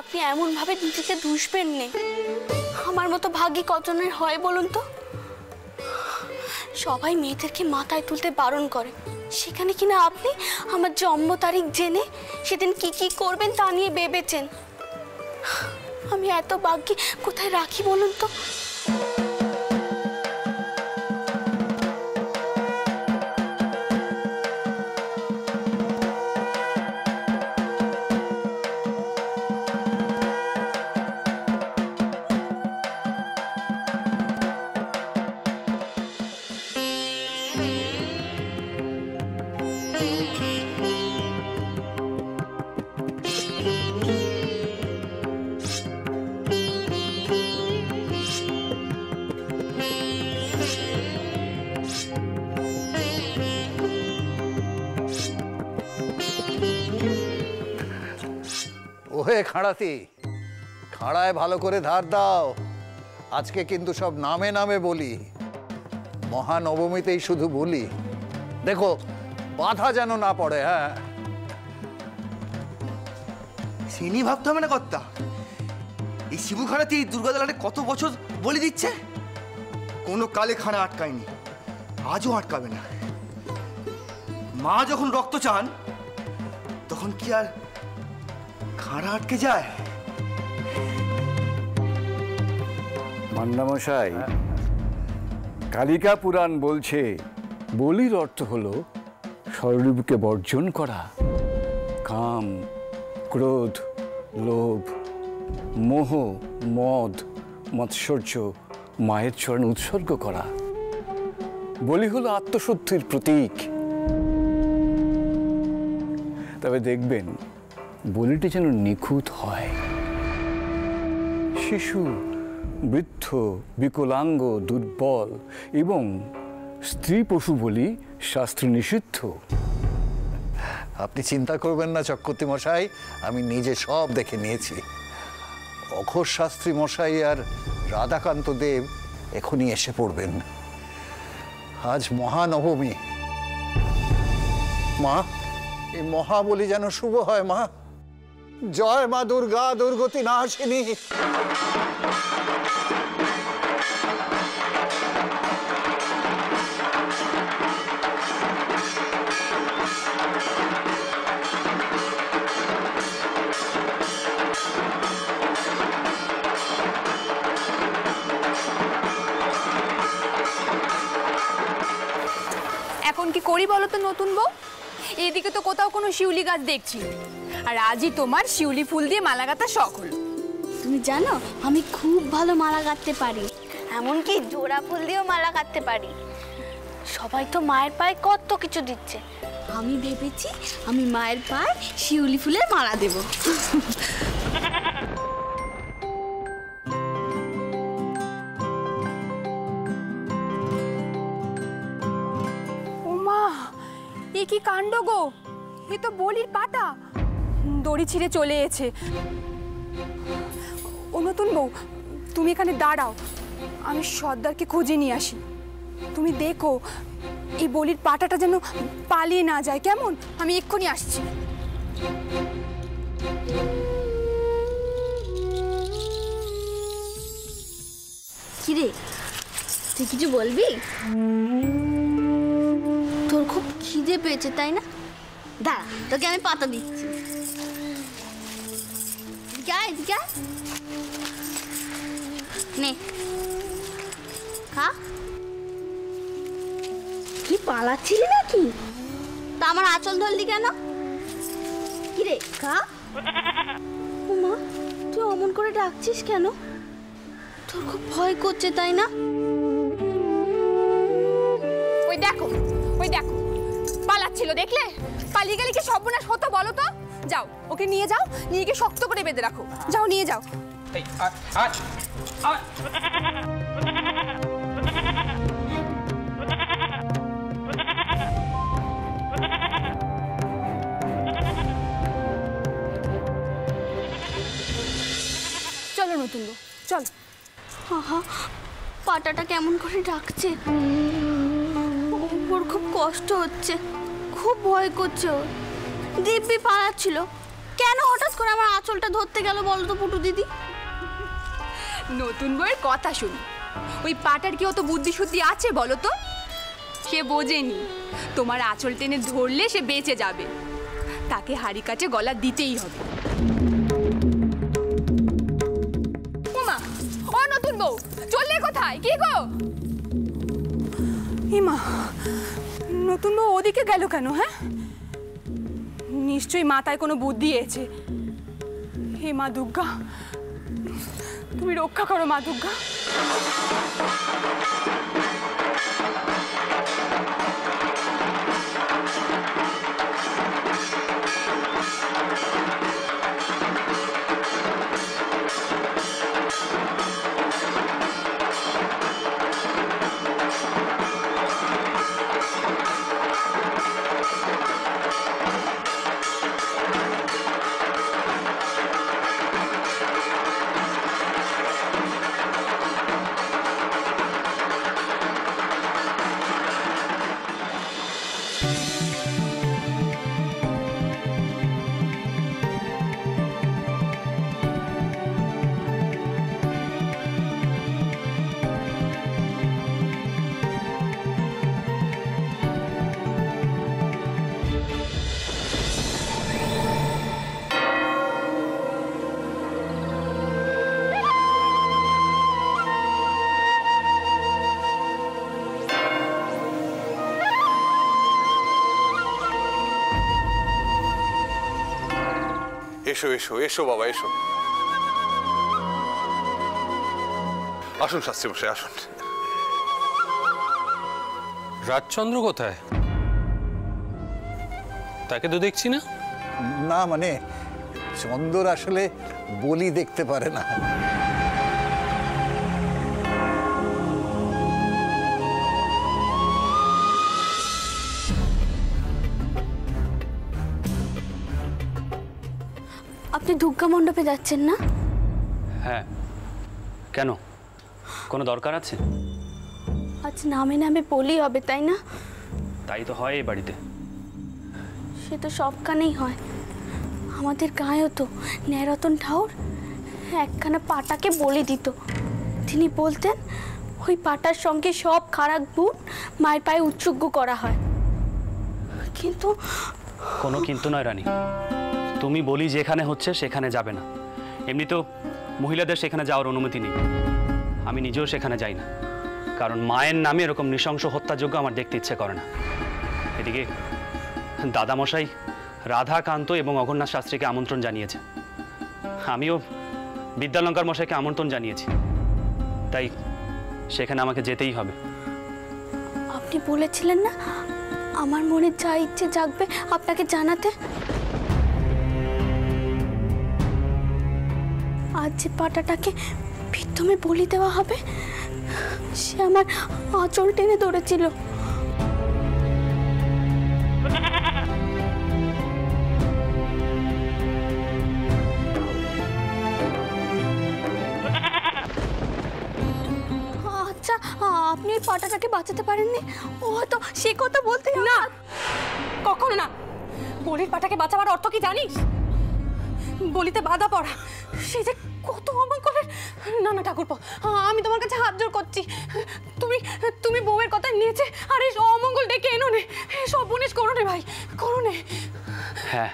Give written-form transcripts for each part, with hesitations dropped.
আপনি এমন ভাবে নিজেকে দুষবেন না। আমার মতো ভাগ্যি কজনের হয় বলুন তো? সবাই মেয়েদেরকে মাথায় তুলতে বারণ করে, সেখানে কিনা আপনি আমার জন্ম তারিখ জেনে সেদিন কি কি করবেন তা নিয়ে ভেবেছেন। আমি এত ভাগ্যি কোথায় রাখি বলুন তো? ওহে খাড়াতি, খাড়ায় ভালো করে ধার দাও। আজকে কিন্তু সব নামে নামে বলি, মহানবমীতেই শুধু বলি। দেখো বাধা যেন না পড়ে। হ্যাঁ, সিনি ভাবতে হবে না কর্তা। এই শিবু খাড়াতি দুর্গা দালানে কত বছর বলে দিচ্ছে, কোনো কালে খাড়া আটকায়নি, আজও আটকাবে না। মা যখন রক্ত চান তখন কি আর খাড়া আটকে যায়? মান্নামশাই, কালিকা পুরাণ বলছে বলির অর্থ হলো স্বরূপকে বর্জন করা। কাম, ক্রোধ, লোভ, মোহ, মদ, মাৎসর্য মায়ের চরণে উৎসর্গ করা। বলি হলো আত্মশুদ্ধির প্রতীক। তবে দেখবেন বলিটি যেন নিখুঁত হয়। শিশু, বৃদ্ধ, বিকলাঙ্গ, দুর্বল এবং স্ত্রী পশু বলি শাস্ত্রে নিষিদ্ধ। আপনি চিন্তা করবেন না চক্রবর্তী মশাই, আমি নিজে সব দেখে নিয়েছি। অঘোষ শাস্ত্রী মশাই আর রাধাকান্ত দেব এখনই এসে পড়বেন। আজ মহানবমী। মা, এই মহাবলি যেন শুভ হয়। মা, জয় মা দুর্গা, দুর্গতি নাশিনী। এখন কি করি বলো তো নতুন বউ? এদিকে তো কোথাও কোনো শিউলি গাছ দেখছি, আর আজই তোমার শিউলি ফুল দিয়ে মালা গাঁথা শখ হলো। তুমি জানো আমি খুব ভালো মালা গাঁথতে পারি, এমনকি জোড়া ফুল দিয়েও মালা গাঁথতে পারি। সবাই তো মায়ের পায়ে কত কিছু দিচ্ছে, আমি ভেবেছি আমি মায়ের পায়ে শিউলি ফুলের মালা দেব। ওমা, এ কি কাণ্ড গো! এ তো বলির পাতা, দড়ি ছিঁড়ে চলে এসেছে। ও নতুন বউ, তুমি এখানে দাঁড়াও, আমি সর্দারকে খুঁজে নিয়ে আসি। তুমি দেখো এই বলির পাটাটা যেন পালিয়ে না যায়, কেমন? আমি এক্ষুনি আসছি। কিরে, তুই কিছু বলবি? তোর খুব খিদে পেয়েছে তাই না? দাঁড়া, তোকে আমি পাতা দিচ্ছি। নে খা। কি পালাচ্ছিলি নাকি? তা আমার আঁচল ধরলি কেন? কিরে খা। মা, তুই অমন করে ডাকছিস কেন? তোর খুব ভয় করছে তাই না? ওই দেখো, ওই দেখো, পালাচ্ছিল দেখলে? পালিয়ে গেলে কি সর্বনাশ হতো বলো তো? যাও, ওকে নিয়ে যাও, নিয়ে গিয়ে শক্ত করে বেঁধে রাখো। যাও, নিয়ে যাও। চলো নতুন বউ, চলো। আহা, পাটাটা কেমন করে ডাকছে, ওর খুব কষ্ট হচ্ছে, খুব ভয় করছে। ওর দিব্যি পালাচ্ছিল, কেন হঠাৎ করে আমার আঁচলটা ধরতে গেল বলো তো পুটু দিদি? নতুন বউয়ের কথা শুনি, ওই পাটার কি অত বুদ্ধি শুদ্ধি আছে বলো তো? সে বোঝেনি তোমার আঁচল টেনে ধরলে সে বেঁচে যাবে, তাকে হাড়ি কাছে গলা দিতেই হবে। ওমা, ও নতুন বউ চললে কোথায়? কি গো ইমা, নতুন বউ ওদিকে গেল কেন? হ্যাঁ, নিশ্চয়ই মাথায় কোনো বুদ্ধি এসেছে। হে মা দুর্গা, তুমি রক্ষা করো মা দুর্গা। এসো এসো এসো বাবা, এসো। আসুন শাস্ত্রী মশাই, আসুন। রাজচন্দ্র কোথায়? তাকে তো দেখছি না। না মানে চন্দর আসলে বলি দেখতে পারে না। আপনি দুর্গা মণ্ডপে যাচ্ছেন না? হ্যাঁ, কেন? কোনো দরকার আছে? আজ নামে নামে বলি হবে, তাই না? তাই তো হয় এই বাড়িতে। সে তো সবখানেই হয়। আমাদের গাঁয়েও তো ন্যায়রতন ঠাউর একখানা পাটাকে বলি দিত। তিনি বলতেন ওই পাটার সঙ্গে সব খারাপ গুণ মায়ের পায়ে উৎসর্গ করা হয়। কিন্তু কোনো কিন্তু নয় রানী, তুমি বলি যেখানে হচ্ছে সেখানে যাবে না। এমনিতেও মহিলাদের সেখানে যাওয়ার অনুমতি নেই। আমি নিজেও সেখানে যাই না, কারণ মায়ের নামে এরকম নৃশংস হত্যাযোগ্য আমার দেখতে ইচ্ছে করে না। এদিকে দাদামশাই রাধাকান্ত এবং অঘন্যাথ শাস্ত্রীকে আমন্ত্রণ জানিয়েছে। আমিও বিদ্যালঙ্কার মশাইকে আমন্ত্রণ জানিয়েছি, তাই সেখানে আমাকে যেতেই হবে। আপনি বলেছিলেন না আমার মনে যা ইচ্ছে জাগবে আপনাকে জানাতে। আজ যে পাটাটাকে প্রথমে বলি দেওয়া হবে, সে আমার আঁচল টেনে ধরেছিল। আচ্ছা, আপনি ওই পাটাটাকে বাঁচাতে পারেননি? ও হয়তো সে কথা বলতে না, কখনো না। বলির পাটাকে বাঁচাবার অর্থ কি জানিস? বলিতে বাধা পড়া, সে যে কত অমঙ্গলের। না না ঠাকুরপো, আমি তোমার কাছে হাত জোড় করছি, তুমি তুমি বউয়ের কথা নিয়েছে আর এই অমঙ্গল ডেকে এনো নে। সব বনিস করো নে ভাই, করো নে। হ্যাঁ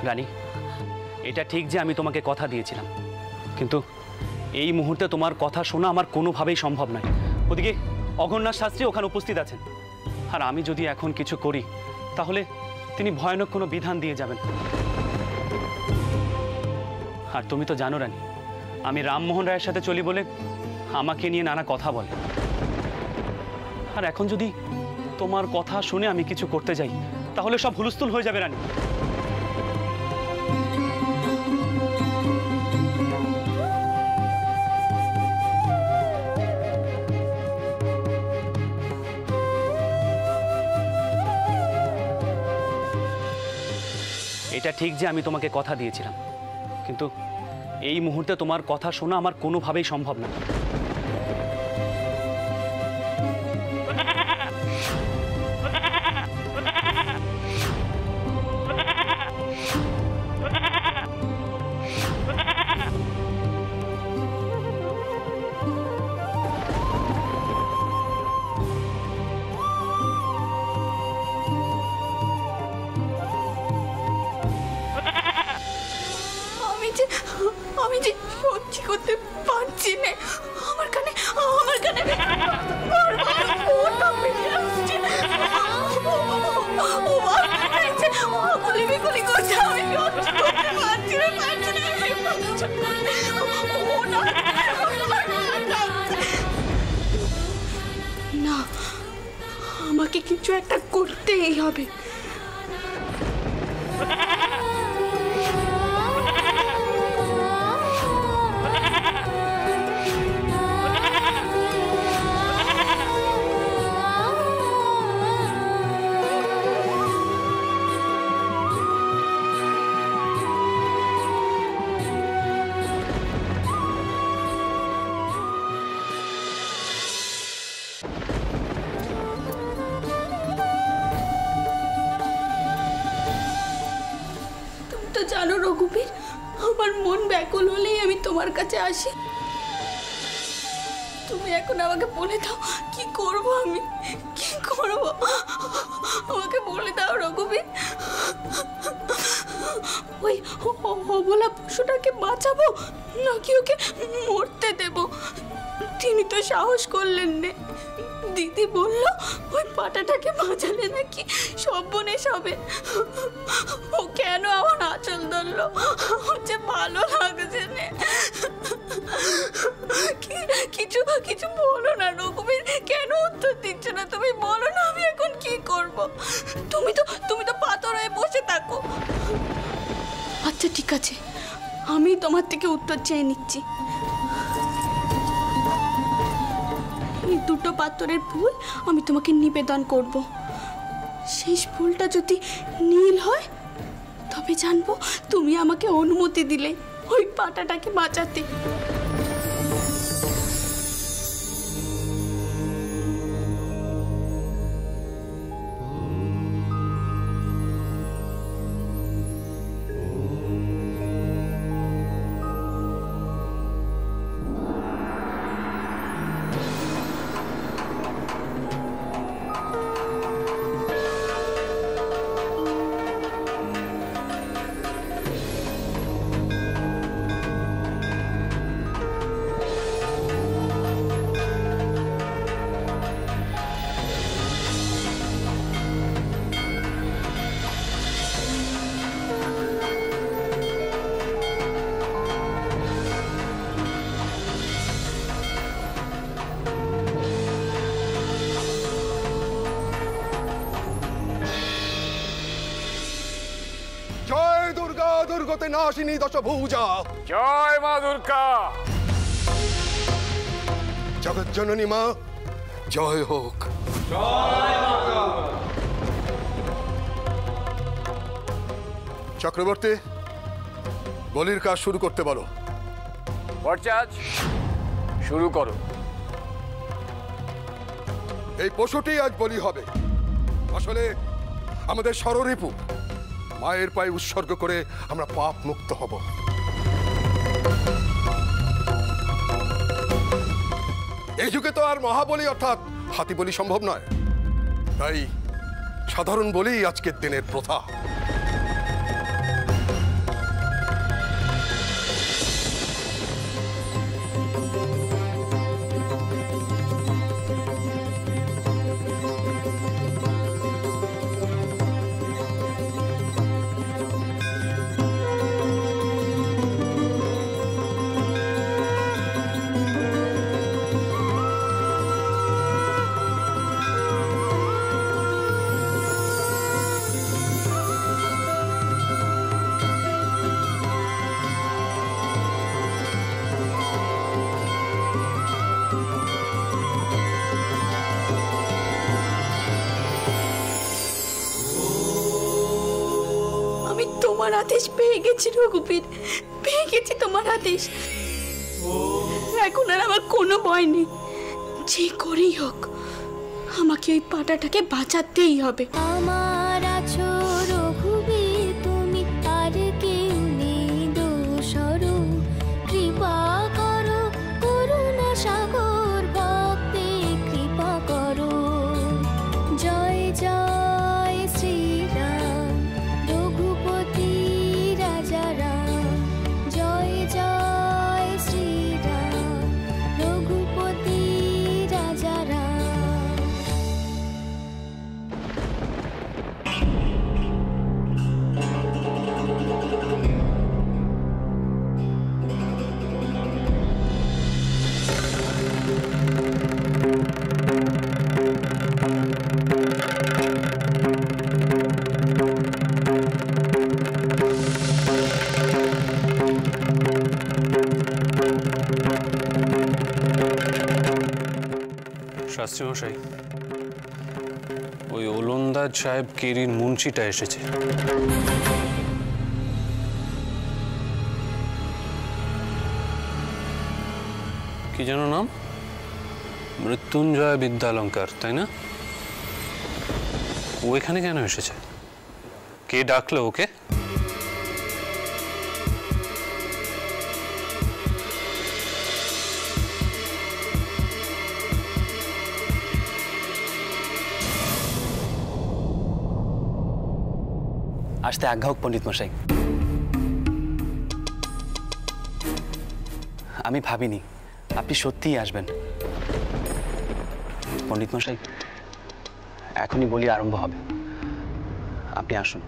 রানী, এটা ঠিক যে আমি তোমাকে কথা দিয়েছিলাম, কিন্তু এই মুহূর্তে তোমার কথা শোনা আমার কোনোভাবেই সম্ভব নয়। ওদিকে অঘন্যাথ শাস্ত্রী ওখানে উপস্থিত আছেন, আর আমি যদি এখন কিছু করি তাহলে তিনি ভয়ানক কোনো বিধান দিয়ে যাবেন। আর তুমি তো জানো রানী, আমি রামমোহন রায়ের সাথে চলি বলে আমাকে নিয়ে নানা কথা বলে। আর এখন যদি তোমার কথা শুনে আমি কিছু করতে যাই তাহলে সব হুলস্থুল হয়ে যাবে রানী। এটা ঠিক যে আমি তোমাকে কথা দিয়েছিলাম, কিন্তু এই মুহূর্তে তোমার কথা শোনা আমার কোনোভাবেই সম্ভব না। করতে পারছি না। আমার কানে না, আমাকে কিছু একটা করতেই হবে। জানো রঘুবীর, আমার মন ব্যাকুল হলেই আমি তোমার কাছে আসি। তুমি এখন আমাকে বলে দাও কি করব, আমি কি করব, আমাকে বলে দাও রঘুবীর। ওই অবলা পশুটাকে বাঁচাবো নাকি ওকে মরতে দেব? তিনি তো সাহস করলেন না। দিদি বলল ওই পাটাটাকে বাঁচালে নাকি সর্বনেশ হবে। ও কেন আমার আঁচল ধরলো? যে ভালো লাগছে না। কিছু কিছু বলো না রঘুবীর, কেন উত্তর দিচ্ছ না? তুমি বলো না, আমি এখন কি করব? তুমি তো পাথর হয়ে বসে থাকো। আচ্ছা ঠিক আছে, আমি তোমার থেকে উত্তর চেয়ে নিচ্ছি। এই দুটো পাথরের ফুল আমি তোমাকে নিবেদন করব। শেষ ফুলটা যদি নীল হয় তবে জানবো তুমি আমাকে অনুমতি দিলে ওই পাটাটাকে বাঁচাতে। দুর্গতে নাশিনী দশভুজা, জয় মা দুর্গা। জগজ্জননী মা জয় হোক। চক্রবর্তী, বলির কাজ শুরু করতে বলো। ভট্টাচ, শুরু করো। এই পশুটি আজ বলি হবে। আসলে আমাদের ষড়রিপু মায়ের পায়ে উৎসর্গ করে আমরা পাপ মুক্ত হব। এই যুগে তো আর মহাবলী অর্থাৎ হাতি বলি সম্ভব নয়, তাই সাধারণ বলি আজকের দিনের প্রথা। তোমার আদেশ পেয়ে গেছি রঘুবীর, পেয়ে গেছি তোমার আদেশ। এখন আর আমার কোনো ভয় নেই। যে করেই হোক আমাকে ওই পাটাটাকে বাঁচাতেই হবে। আমার আছো রঘুবীর, তুমি আর কেউ নেই দোসরো। কৃপা করো করুণা সাগর, ভক্তে কৃপা করো। জয় জয় শ্রীরাম রঘুপতি রাজা রাম, জয় জয় শ্রী শাস্ত্রীমশাই, ওই ওলন্দাজ সাহেব কেরির মুন্সিটা এসেছে। কি যেন নাম? মৃত্যুঞ্জয় বিদ্যালঙ্কার, তাই না? ও এখানে কেন এসেছে? কে ডাকলো ওকে? আসতে আজ্ঞা হোক পণ্ডিত মশাই। আমি ভাবিনি আপনি সত্যিই আসবেন। পণ্ডিত মশাই, এখনই বলি আরম্ভ হবে, আপনি আসুন।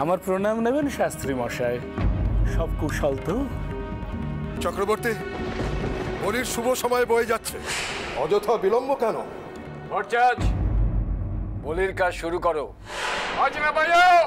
আমার প্রণাম নেবেন শাস্ত্রী মশাই। সব কুশল তো? চক্রবর্তী, বলির শুভ সময় বয়ে যাচ্ছে, অযথা বিলম্ব কেন? ভট্টাচ, বলির কাজ শুরু করো। আজ না বাজাও।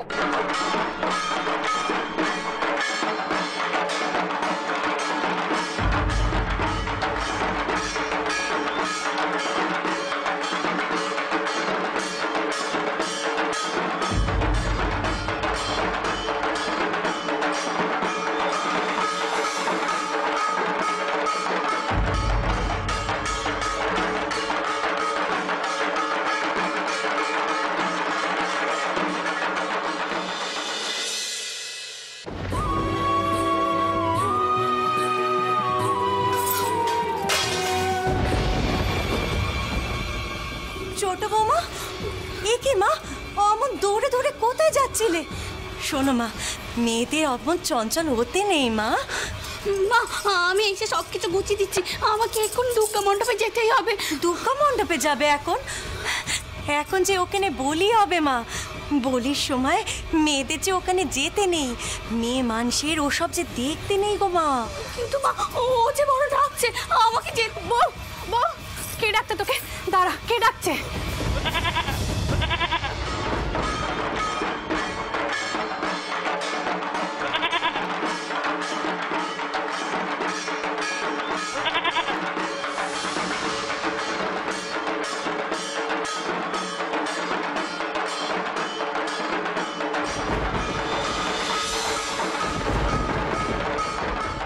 ছোট বৌমা, এ কি মা, অমন দৌড়ে দৌড়ে কোথায় যাচ্ছিলে? শোনো মা, মেয়েদের অমন চঞ্চল হতে নেই মা। মা, আমি এসে সব কিছু গুছিয়ে দিচ্ছি, আমাকে এখন দুর্গা মণ্ডপে যেতেই হবে। দুর্গা মণ্ডপে যাবে এখন? এখন যে ওখানে বলি হবে মা, বলির সময় মেয়েদের যে ওখানে যেতে নেই, মেয়ে মানুষের ওসব যে দেখতে নেই গো মা। কিন্তু মা, ও যে বড় ডাকছে, আমাকে যেতে বল। বল, কে ডাকতে তোকে? দাঁড়া, কে ডাকছে?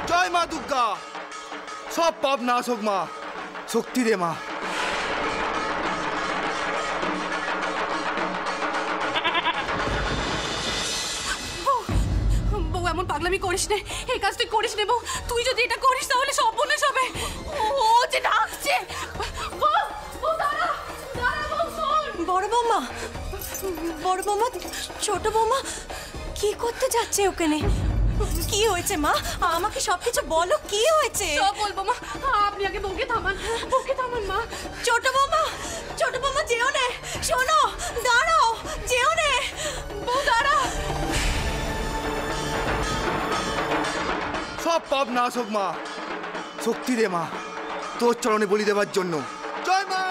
জয় মা দুর্গা, সব পাপ নাশ হোক মা, শক্তি দে মা। বউ, এমন পাগলামি করিস নে, এই কাজ তুই করিস নে বউ। তুই যদি এটা করিস তাহলে সব বলিস হবে। ও যে ডাকছে। বড় বৌমা, বড় বৌমা, ছোট বৌমা কি করতে যাচ্ছে ওখানে? কি হয়েছে মা? আমাকে সবকিছু বলো, কি হয়েছে? সব বলবো মা, আপনি আগে বউকে থামান, বউকে থামান মা। ছোট বৌমা, ছোট বৌমা যেও নে, শোনো, দাঁড়াও, যেও নে, বউ দাঁড়াও। সব পাপ নাশ হোক মা, শক্তি দে মা, তোর চরণে বলি দেবার জন্য। জয় মা।